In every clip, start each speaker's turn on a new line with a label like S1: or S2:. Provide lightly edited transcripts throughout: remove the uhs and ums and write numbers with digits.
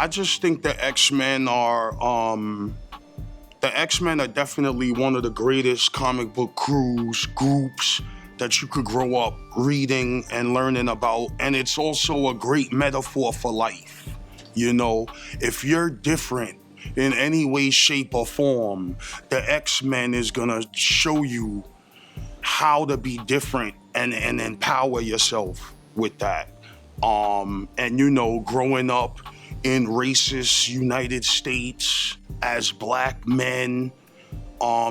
S1: I just think the X-Men are definitely one of the greatest comic book groups that you could grow up reading and learning about. And it's also a great metaphor for life. You know, if you're different in any way, shape, or form, the X-Men is gonna show you how to be different and empower yourself with that. And you know, growing up in racist United States as black men,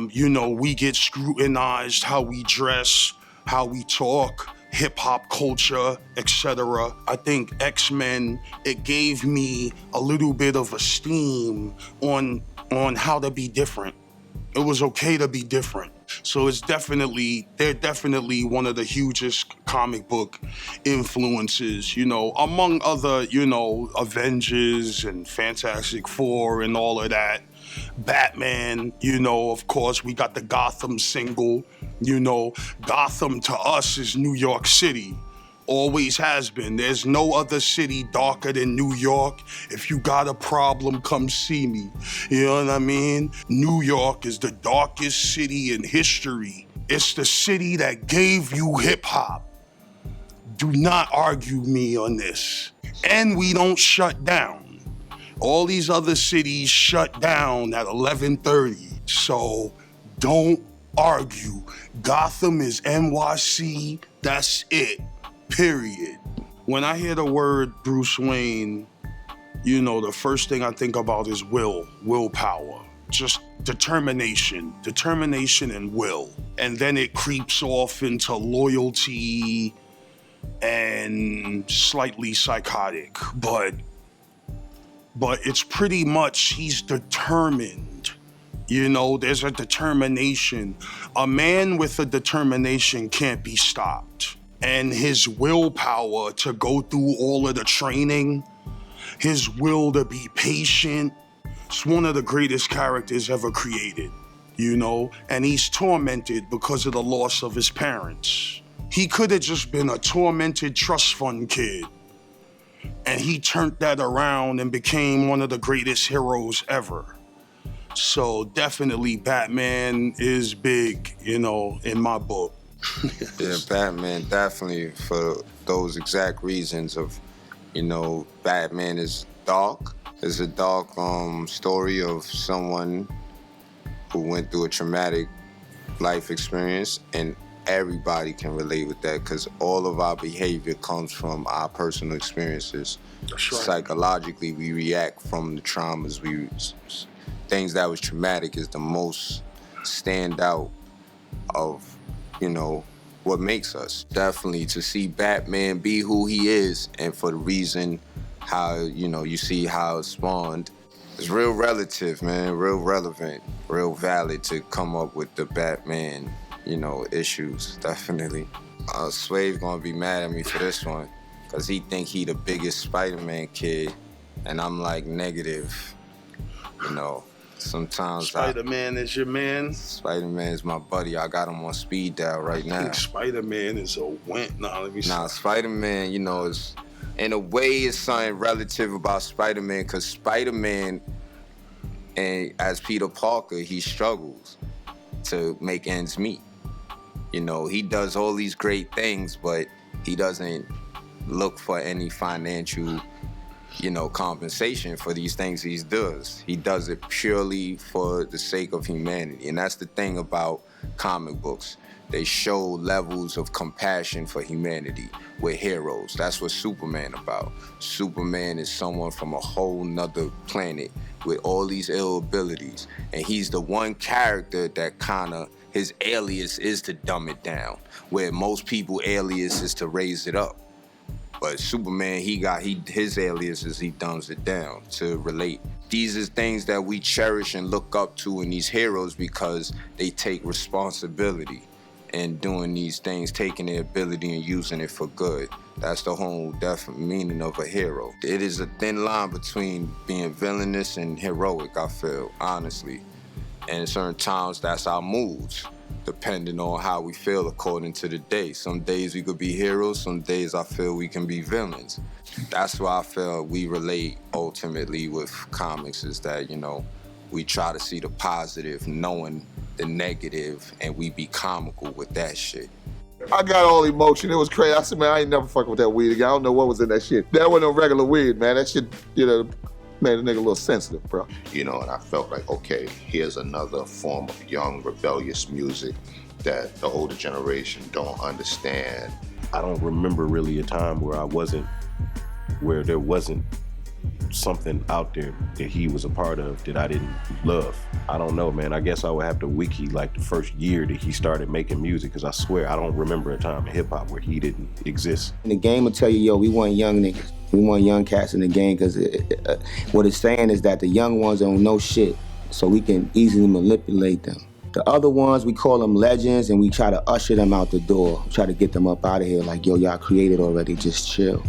S1: you know, we get scrutinized how we dress, how we talk, hip hop culture, etc. I think X-Men, it gave me a little bit of esteem on how to be different. It was okay to be different. So they're definitely one of the hugest comic book influences, you know, among other, you know, Avengers and Fantastic Four and all of that. Batman, you know, of course, we got the Gotham single. You know, Gotham to us is New York City. Always has been. There's no other city darker than New York. If you got a problem, come see me. You know what I mean? New York is the darkest city in history. It's the city that gave you hip hop. Do not argue me on this. And we don't shut down. All these other cities shut down at 11:30. So don't argue. Gotham is NYC. That's it. Period. When I hear the word Bruce Wayne, you know, the first thing I think about is willpower, just determination and will. And then it creeps off into loyalty and slightly psychotic, but it's pretty much he's determined. You know, there's a determination. A man with a determination can't be stopped. And his willpower to go through all of the training, his will to be patient, it's one of the greatest characters ever created, you know? And he's tormented because of the loss of his parents. He could have just been a tormented trust fund kid. And he turned that around and became one of the greatest heroes ever. So definitely Batman is big, you know, in my book.
S2: Yeah, Batman, definitely for those exact reasons of, you know, Batman is dark. It's a dark story of someone who went through a traumatic life experience, and everybody can relate with that because all of our behavior comes from our personal experiences.
S1: That's right.
S2: Psychologically, we react from the traumas. Things that was traumatic is the most standout of, you know, what makes us. Definitely to see Batman be who he is, and for the reason how, you know, you see how it spawned, it's real relative, man, real relevant, real valid to come up with the Batman, you know, issues, definitely. Swave gonna be mad at me for this one, cause he think he the biggest Spider-Man kid, and I'm like negative, you know. Sometimes
S1: Spider-Man is your man?
S2: Spider-Man is my buddy. I got him on speed dial right now.
S1: I think Spider-Man is a wimp.
S2: Spider-Man, you know, is in a way it's something relative about Spider-Man, because Spider-Man, and as Peter Parker, he struggles to make ends meet. You know, he does all these great things, but he doesn't look for any financial, you know, compensation for these things he does. He does it purely for the sake of humanity. And that's the thing about comic books. They show levels of compassion for humanity with heroes. That's what Superman about. Superman is someone from a whole nother planet with all these ill abilities. And he's the one character that kinda, his alias is to dumb it down, where most people alias is to raise it up. But Superman, his alias is he dumbs it down to relate. These are things that we cherish and look up to in these heroes because they take responsibility in doing these things, taking their ability and using it for good. That's the whole definite meaning of a hero. It is a thin line between being villainous and heroic, I feel, honestly. And certain times, that's our moods. depending on how we feel according to the day. Some days we could be heroes, some days I feel we can be villains. That's why I feel we relate ultimately with comics, is that, you know, we try to see the positive, knowing the negative, and we be comical with that shit.
S3: I got all emotion. It was crazy. I said, man, I ain't never fucking with that weed again. I don't know what was in that shit. That wasn't no regular weed, man. That shit, you know, made a nigga a little sensitive, bro.
S4: You know, and I felt like, okay, here's another form of young, rebellious music that the older generation don't understand.
S5: I don't remember really a time where there wasn't something out there that he was a part of that I didn't love. I don't know, man. I guess I would have to wiki like the first year that he started making music, because I swear I don't remember a time in hip hop where he didn't exist.
S6: And the game will tell you, yo, we want young niggas. We want young cats in the game, because what it's saying is that the young ones don't know shit, so we can easily manipulate them. The other ones, we call them legends, and we try to usher them out the door, try to get them up out of here like, yo, y'all created already, just chill.